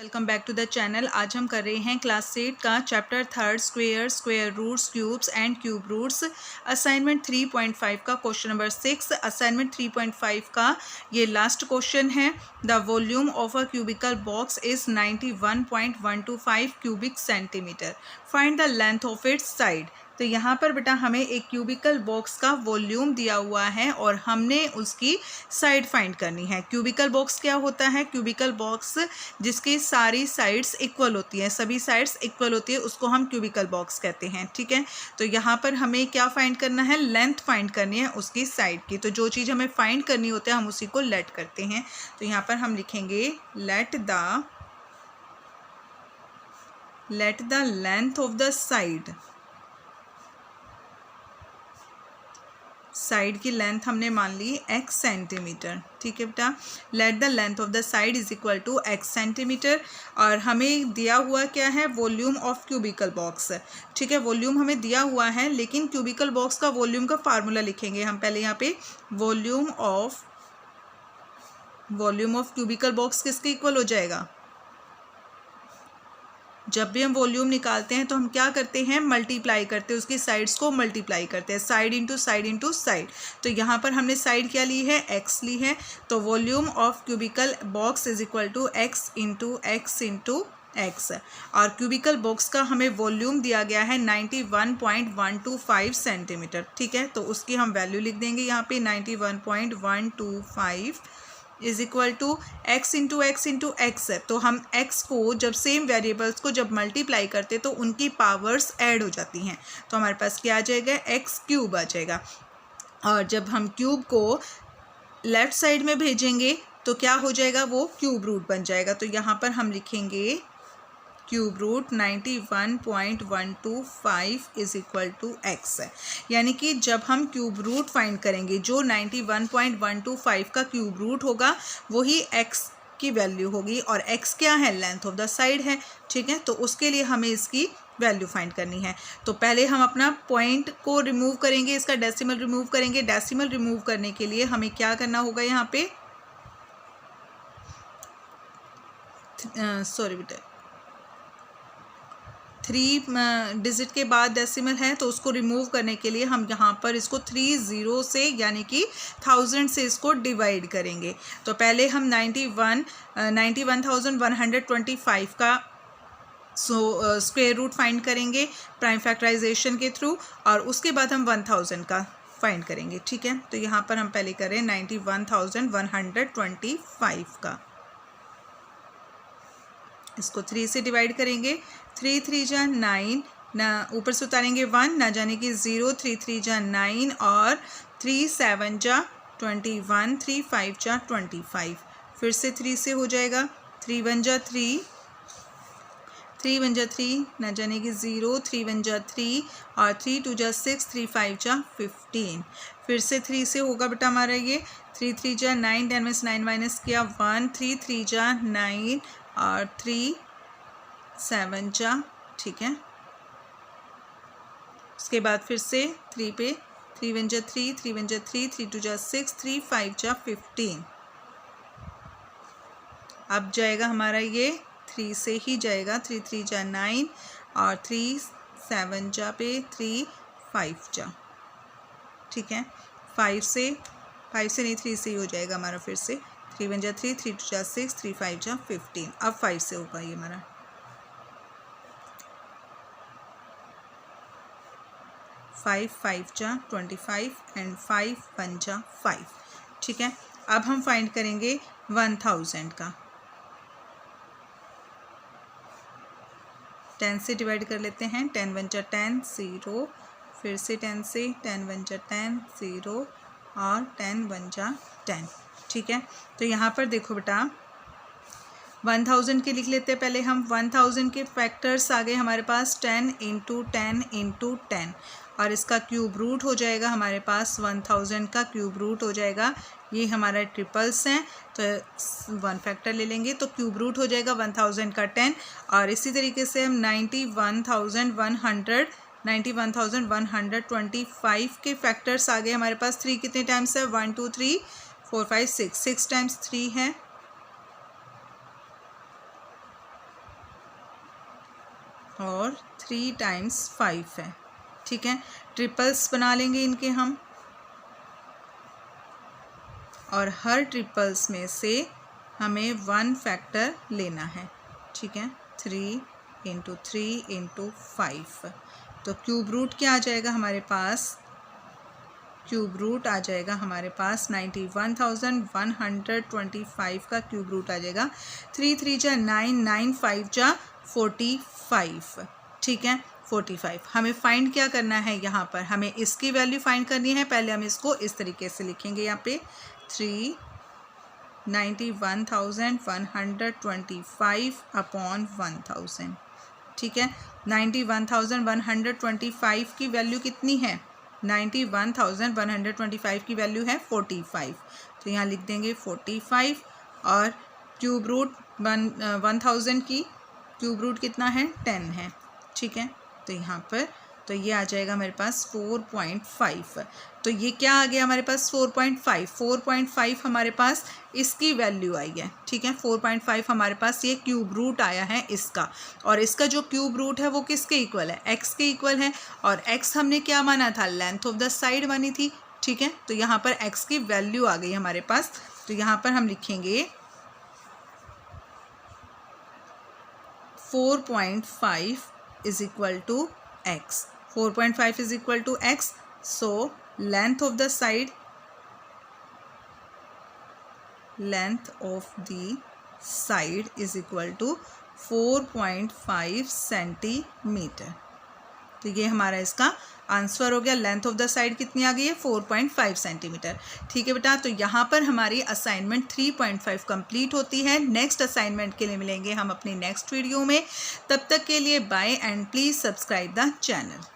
Welcome back to the channel. आज हम कर रहे हैं क्लास 8 का chapter 3 square, square roots, cubes and cube roots. Assignment 3.5 का क्वेश्चन नंबर 6। असाइनमेंट 3.5 का ये लास्ट क्वेश्चन है। The volume of a cubical box is 91.125 cubic centimetre. Find the length of its side. तो यहाँ पर बेटा हमें एक क्यूबिकल बॉक्स का वॉल्यूम दिया हुआ है और हमने उसकी साइड फाइंड करनी है। क्यूबिकल बॉक्स क्या होता है? क्यूबिकल बॉक्स जिसकी सारी साइड्स इक्वल होती हैं, सभी साइड्स इक्वल होती है, उसको हम क्यूबिकल बॉक्स कहते हैं। ठीक है, तो यहाँ पर हमें क्या फाइंड करना है? लेंथ फाइंड करनी है उसकी साइड की। तो जो चीज़ हमें फाइंड करनी होती है हम उसी को लेट करते हैं। तो यहाँ पर हम लिखेंगे let the length of the side की लेंथ हमने मान ली x सेंटीमीटर। ठीक है बेटा, let the length of the side is equal to x centimetre. और हमें दिया हुआ क्या है? Volume of cubical box. ठीक है, वॉल्यूम हमें दिया हुआ है, लेकिन क्यूबिकल बॉक्स का वॉल्यूम का फार्मूला लिखेंगे हम पहले। यहाँ पे वॉल्यूम ऑफ क्यूबिकल बॉक्स किसके इक्वल हो जाएगा? जब भी हम वॉल्यूम निकालते हैं तो हम क्या करते हैं? मल्टीप्लाई करते हैं, उसकी साइड्स को मल्टीप्लाई करते हैं, side into side into side. तो यहाँ पर हमने साइड क्या ली है? x ली है। तो volume of cubical box is equal to x into x। और क्यूबिकल बॉक्स का हमें वॉल्यूम दिया गया है 91.125 सेंटीमीटर। ठीक है, तो उसकी हम वैल्यू लिख देंगे यहाँ पे 91.125 is equal to x into x. तो हम x को जब सेम वेरिएबल्स को जब मल्टीप्लाई करते तो उनकी पावर्स ऐड हो जाती हैं, तो हमारे पास क्या आ जाएगा? x क्यूब आ जाएगा। और जब हम क्यूब को लेफ्ट साइड में भेजेंगे तो क्या हो जाएगा? वो क्यूब रूट बन जाएगा। तो यहाँ पर हम लिखेंगे cube root 91.125 is equal to x। यानी कि जब हम क्यूब रूट फाइंड करेंगे, जो 91.125 का क्यूब रूट होगा वही x की वैल्यू होगी। और x क्या है? लेंथ ऑफ द साइड है। ठीक है, तो उसके लिए हमें इसकी वैल्यू फाइंड करनी है। तो पहले हम अपना पॉइंट को रिमूव करेंगे, इसका डेसिमल रिमूव करेंगे। डेसिमल रिमूव करने के लिए हमें क्या करना होगा? यहाँ पे सॉरी बेटा, 3 डिजिट के बाद डेसिमल है, तो उसको रिमूव करने के लिए हम यहाँ पर इसको 3 0 से यानी कि 1000 से इसको डिवाइड करेंगे। तो पहले हम 91,125 का स्क्वायर रूट फाइंड करेंगे प्राइम फैक्टराइजेशन के थ्रू, और उसके बाद हम 1000 का फाइंड करेंगे। ठीक है, तो यहाँ पर हम पहले करें 91,125 का, इसको 3 से डिवाइड करेंगे। 3 3 जा 9, ना ऊपर से उतारेंगे 1, ना जाने की 0, 3 3 जा 9 और 3 7 जा 21, 3 5 जा 25। फिर से 3 से हो जाएगा। 3 1 जा 3, 3 1 जा 3, ना जाने की 0, 3 1 जा 3 और 3 2 जा 6, 3 5 जा 15। फिर से 3 से होगा बेटा हमारा ये। 3 3 जा 9, 10 में से 9 माइनस किया 1, 3 3 जा 9 और 3 7 जा। ठीक है, उसके बाद फिर से 3 पे 3 1 जा 3, 3 1 जा 3, 3 2 जा 6, 3 5 जा 15। अब जाएगा हमारा ये 3 से ही जाएगा। 3 3 जा 9 और 3 7 जा पे 3 5 जा। ठीक है, 5 से नहीं 3 से ही हो जाएगा हमारा। फिर से 3 1 जा 3, 3 2 जा 6, 3 5 जा 15। अब 5 से होगा ये हमारा। 5 5 जा 25 एंड 5 1 जा 5। ठीक है, अब हम फाइंड करेंगे 1000 का। 10 से डिवाइड कर लेते हैं। 10 1 जा 10, 0, फिर से 10 से 10 1 जा 10, 0 और 10 1 जा 10। ठीक है, तो यहाँ पर देखो बेटा 1000 के लिख लेते हैं पहले हम। 1000 के फैक्टर्स आ गए हमारे पास 10 इंटू 10 इंटू 10, और इसका क्यूब रूट हो जाएगा हमारे पास 1000 का क्यूब रूट हो जाएगा। ये हमारा ट्रिपल्स हैं, तो 1 फैक्टर ले लेंगे तो क्यूब रूट हो जाएगा 1000 का 10। और इसी तरीके से हम 91,125 के फैक्टर्स आ गए हमारे पास। 3 कितने टाइम्स है? 1 2 3 4 5 6 टाइम्स 3 है। और 3 टाइम्स 5 है, ठीक है। ट्रिपल्स बना लेंगे इनके हम, और हर ट्रिपल्स में से हमें 1 फैक्टर लेना है, ठीक है। 3 × 3 × 5, तो क्यूब रूट क्या आ जाएगा हमारे पास, क्यूब रूट आ जाएगा हमारे पास 91,125 का क्यूब रूट आ जाएगा। 3 3 जा 9, 9 5 जा 45, ठीक है। 45 हमें फाइंड क्या करना है, यहाँ पर हमें इसकी वैल्यू फाइंड करनी है। पहले हम इसको इस तरीके से लिखेंगे, यहाँ पे 91,125 अपॉन 1000, ठीक है। 91,125 की वैल्यू कितनी है, 91,125 की वैल्यू है 45, तो यहाँ लिख देंगे 45। और क्यूब रूट 1000 की क्यूब रूट कितना है, 10 है, ठीक है। तो यहाँ पर तो ये आ जाएगा मेरे पास 4.5। तो ये क्या आ गया हमारे पास, 4.5 हमारे पास इसकी वैल्यू आई है, ठीक है। 4.5 हमारे पास ये क्यूब रूट आया है इसका, और इसका जो क्यूब रूट है वो किसके इक्वल है, x के इक्वल है। और x हमने क्या माना था, लेंथ ऑफ द साइड मानी थी, ठीक है। तो यहाँ पर x की वैल्यू आ गई हमारे पास, तो यहाँ पर हम लिखेंगे 4.5 is equal to x, 4.5 is equal to x, so length of the side is equal to 4.5 centimetre. तो ये हमारा इसका आंसर हो गया। लेंथ ऑफ द साइड कितनी आ गई है, 4.5 सेंटीमीटर, ठीक है बेटा। तो यहाँ पर हमारी असाइनमेंट 3.5 कंप्लीट होती है। नेक्स्ट असाइनमेंट के लिए मिलेंगे हम अपनी नेक्स्ट वीडियो में। तब तक के लिए bye and please subscribe the channel.